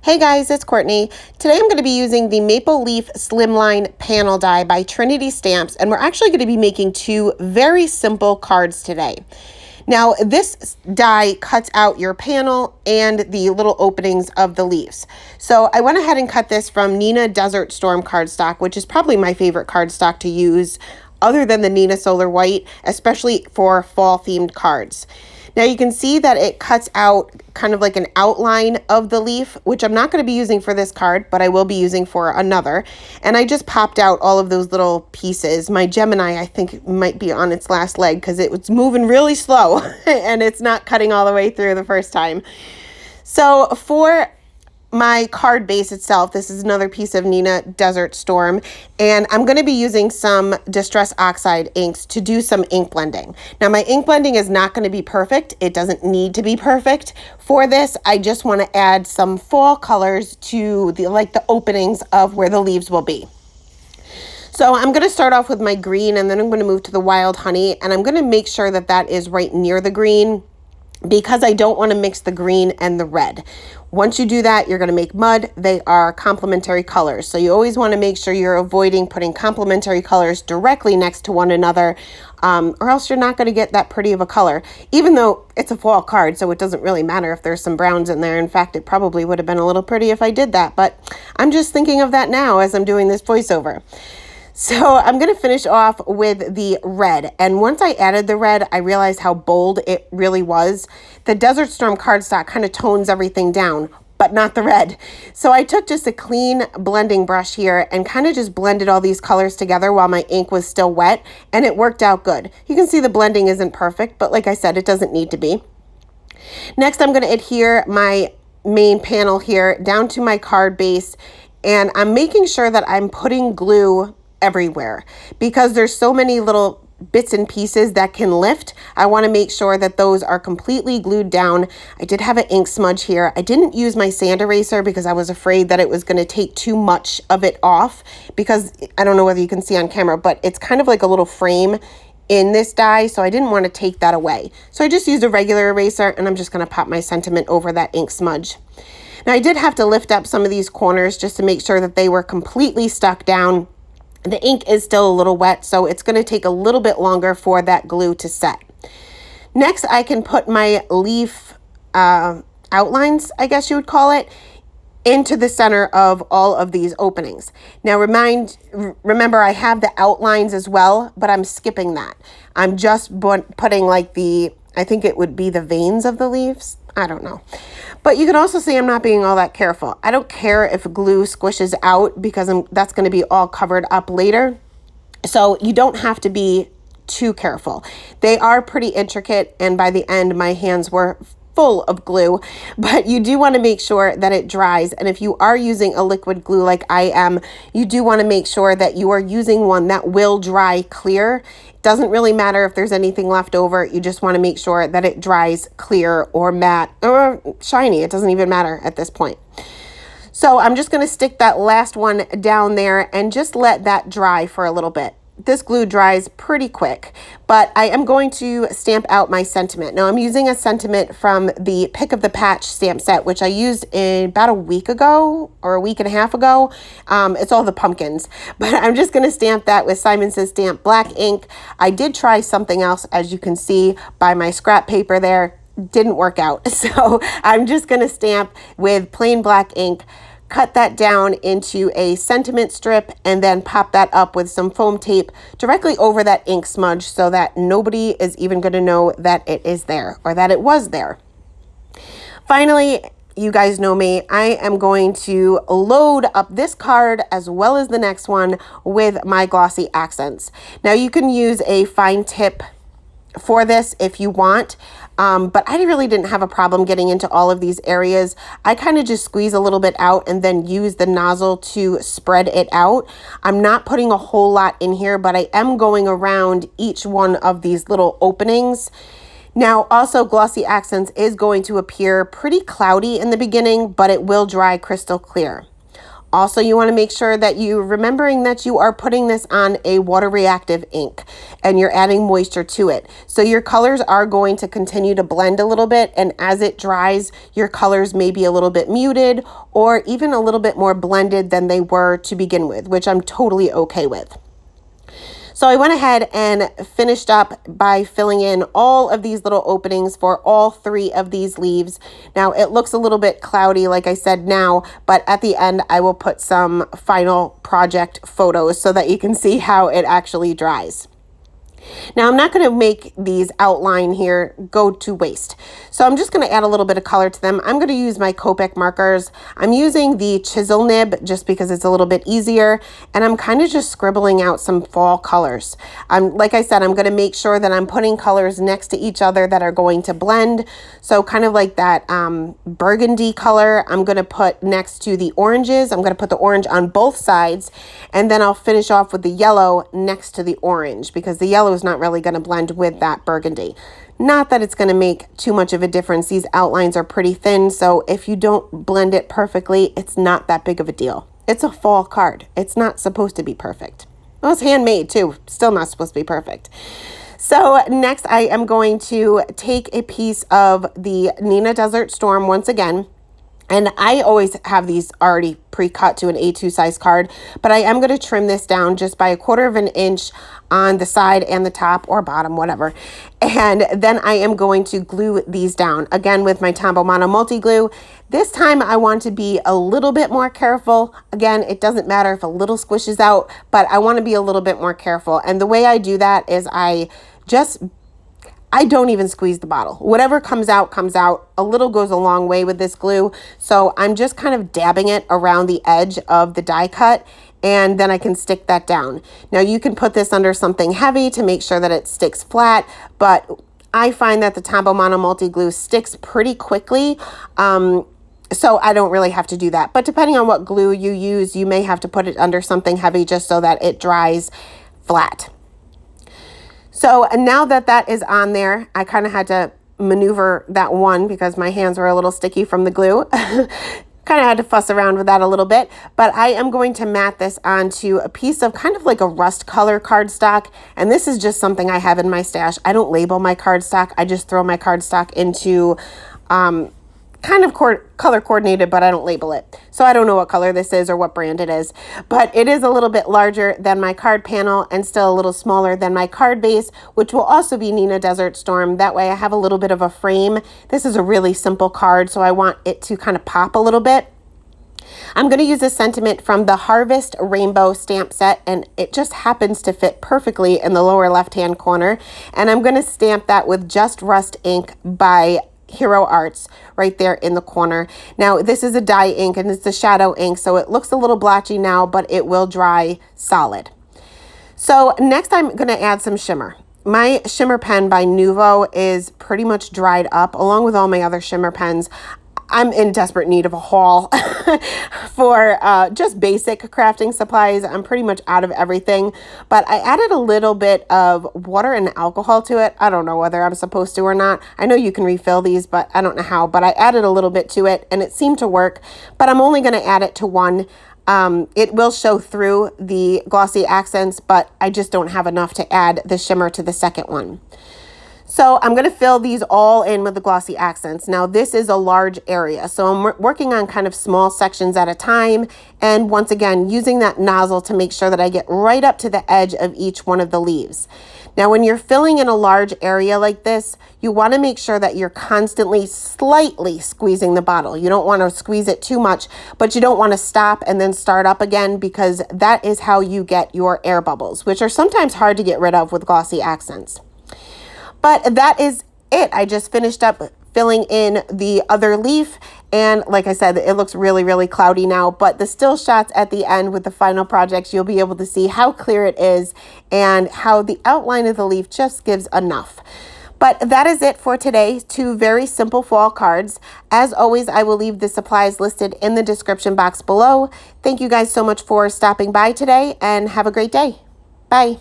Hey guys, it's Courtney. Today I'm going to be using the Maple Leaf Slimline Panel Die by Trinity Stamps, and we're actually going to be making two very simple cards today. Now, this die cuts out your panel and the little openings of the leaves. So I went ahead and cut this from Nina Desert Storm cardstock, which is probably my favorite cardstock to use other than the Nina Solar White, especially for fall themed cards. Now you can see that it cuts out kind of like an outline of the leaf, which I'm not going to be using for this card, but I will be using for another. And I just popped out all of those little pieces. My Gemini, I think, might be on its last leg because it was moving really slow and it's not cutting all the way through the first time. So for my card base itself, this is another piece of Nina Desert Storm, and I'm going to be using some Distress Oxide inks to do some ink blending. Now, my ink blending is not going to be perfect. It doesn't need to be perfect. For this, I just want to add some fall colors to the openings of where the leaves will be. So I'm going to start off with my green, and then I'm going to move to the Wild Honey, and I'm going to make sure that that is right near the green, because I don't want to mix the green and the red. Once you do that, you're going to make mud. They are complementary colors. So you always want to make sure you're avoiding putting complementary colors directly next to one another, or else you're not going to get that pretty of a color, even though it's a fall card, so it doesn't really matter if there's some browns in there. In fact, it probably would have been a little pretty if I did that, but I'm just thinking of that now as I'm doing this voiceover. So I'm going to finish off with the red. And once I added the red, I realized how bold it really was. The Desert Storm cardstock kind of tones everything down, but not the red. So I took just a clean blending brush here and kind of just blended all these colors together while my ink was still wet, and it worked out good. You can see the blending isn't perfect, but like I said, it doesn't need to be. Next, I'm going to adhere my main panel here down to my card base, and I'm making sure that I'm putting glue everywhere because there's so many little bits and pieces that can lift. I want to make sure that those are completely glued down. I did have an ink smudge here. I didn't use my sand eraser because I was afraid that it was going to take too much of it off, because I don't know whether you can see on camera, but it's kind of like a little frame in this die, so I didn't want to take that away. So I just used a regular eraser, and I'm just going to pop my sentiment over that ink smudge. Now I did have to lift up some of these corners just to make sure that they were completely stuck down. The ink is still a little wet, so it's going to take a little bit longer for that glue to set. Next, I can put my leaf outlines, I guess you would call it, into the center of all of these openings. Now remember, I have the outlines as well, but I'm skipping that. I'm just putting like I think it would be the veins of the leaves. I don't know. But you can also see I'm not being all that careful. I don't care if glue squishes out because that's going to be all covered up later. So you don't have to be too careful. They are pretty intricate, and by the end my hands were full of glue, but you do want to make sure that it dries. And if you are using a liquid glue like I am, you do want to make sure that you are using one that will dry clear. It doesn't really matter if there's anything left over. You just want to make sure that it dries clear or matte or shiny. It doesn't even matter at this point. So I'm just going to stick that last one down there and just let that dry for a little bit. This glue dries pretty quick, but I am going to stamp out my sentiment. Now I'm using a sentiment from the Pick of the Patch stamp set, which I used about a week ago or a week and a half ago. It's all the pumpkins, but I'm just going to stamp that with Simon Says Stamp black ink. I did try something else, as you can see by my scrap paper there. Didn't work out. So I'm just going to stamp with plain black ink, cut that down into a sentiment strip, and then pop that up with some foam tape directly over that ink smudge so that nobody is even going to know that it is there or that it was there. Finally, you guys know me, I am going to load up this card as well as the next one with my glossy accents. Now you can use a fine tip for this if you want, but I really didn't have a problem getting into all of these areas. I kind of just squeeze a little bit out and then use the nozzle to spread it out. I'm not putting a whole lot in here, but I am going around each one of these little openings. Now, also Glossy Accents is going to appear pretty cloudy in the beginning, but it will dry crystal clear. Also, you want to make sure that you're remembering that you are putting this on a water reactive ink and you're adding moisture to it. So your colors are going to continue to blend a little bit, and as it dries, your colors may be a little bit muted or even a little bit more blended than they were to begin with, which I'm totally okay with. So I went ahead and finished up by filling in all of these little openings for all 3 of these leaves. Now it looks a little bit cloudy, like I said now, but at the end I will put some final project photos so that you can see how it actually dries. Now I'm not going to make these outline here go to waste. So I'm just going to add a little bit of color to them. I'm going to use my Copic markers. I'm using the chisel nib just because it's a little bit easier, and I'm kind of just scribbling out some fall colors. Like I said, I'm going to make sure that I'm putting colors next to each other that are going to blend. So kind of like that burgundy color I'm going to put next to the oranges. I'm going to put the orange on both sides, and then I'll finish off with the yellow next to the orange because the yellow is not really going to blend with that burgundy. Not that it's going to make too much of a difference. These outlines are pretty thin, so if you don't blend it perfectly, it's not that big of a deal. It's a fall card. It's not supposed to be perfect. Well, it's handmade too. Still not supposed to be perfect. So next I am going to take a piece of the Neenah Desert Storm once again. And I always have these already pre-cut to an A2 size card, but I am going to trim this down just by 1/4 of an inch on the side and the top or bottom, whatever. And then I am going to glue these down again with my Tombow Mono Multi Glue. This time I want to be a little bit more careful. Again, it doesn't matter if a little squishes out, but I want to be a little bit more careful. And the way I do that is I don't even squeeze the bottle. Whatever comes out, comes out. A little goes a long way with this glue. So I'm just kind of dabbing it around the edge of the die cut, and then I can stick that down. Now you can put this under something heavy to make sure that it sticks flat, but I find that the Tombow Mono Multi Glue sticks pretty quickly. So I don't really have to do that. But depending on what glue you use, you may have to put it under something heavy just so that it dries flat. So now that that is on there, I kind of had to maneuver that one because my hands were a little sticky from the glue. Kind of had to fuss around with that a little bit, but I am going to mat this onto a piece of kind of like a rust color cardstock. And this is just something I have in my stash. I don't label my cardstock. I just throw my cardstock into kind of color coordinated, but I don't label it. So I don't know what color this is or what brand it is, but it is a little bit larger than my card panel and still a little smaller than my card base, which will also be Neenah Desert Storm. That way I have a little bit of a frame. This is a really simple card, so I want it to kind of pop a little bit. I'm going to use a sentiment from the Harvest Rainbow stamp set, and it just happens to fit perfectly in the lower left-hand corner. And I'm going to stamp that with Just Rust ink by Hero Arts right there in the corner. Now this is a dye ink and it's a shadow ink, so it looks a little blotchy now, but it will dry solid. So next I'm going to add some shimmer. My shimmer pen by Nuvo is pretty much dried up along with all my other shimmer pens. I'm in desperate need of a haul for just basic crafting supplies. I'm pretty much out of everything, but I added a little bit of water and alcohol to it. I don't know whether I'm supposed to or not. I know you can refill these, but I don't know how, but I added a little bit to it and it seemed to work, but I'm only going to add it to one. It will show through the glossy accents, but I just don't have enough to add the shimmer to the second one. So I'm going to fill these all in with the glossy accents. Now this is a large area, so I'm working on kind of small sections at a time. And once again, using that nozzle to make sure that I get right up to the edge of each one of the leaves. Now, when you're filling in a large area like this, you want to make sure that you're constantly slightly squeezing the bottle. You don't want to squeeze it too much, but you don't want to stop and then start up again, because that is how you get your air bubbles, which are sometimes hard to get rid of with glossy accents. But that is it. I just finished up filling in the other leaf. And like I said, it looks really, really cloudy now. But the still shots at the end with the final projects, you'll be able to see how clear it is and how the outline of the leaf just gives enough. But that is it for today. 2 very simple fall cards. As always, I will leave the supplies listed in the description box below. Thank you guys so much for stopping by today and have a great day. Bye.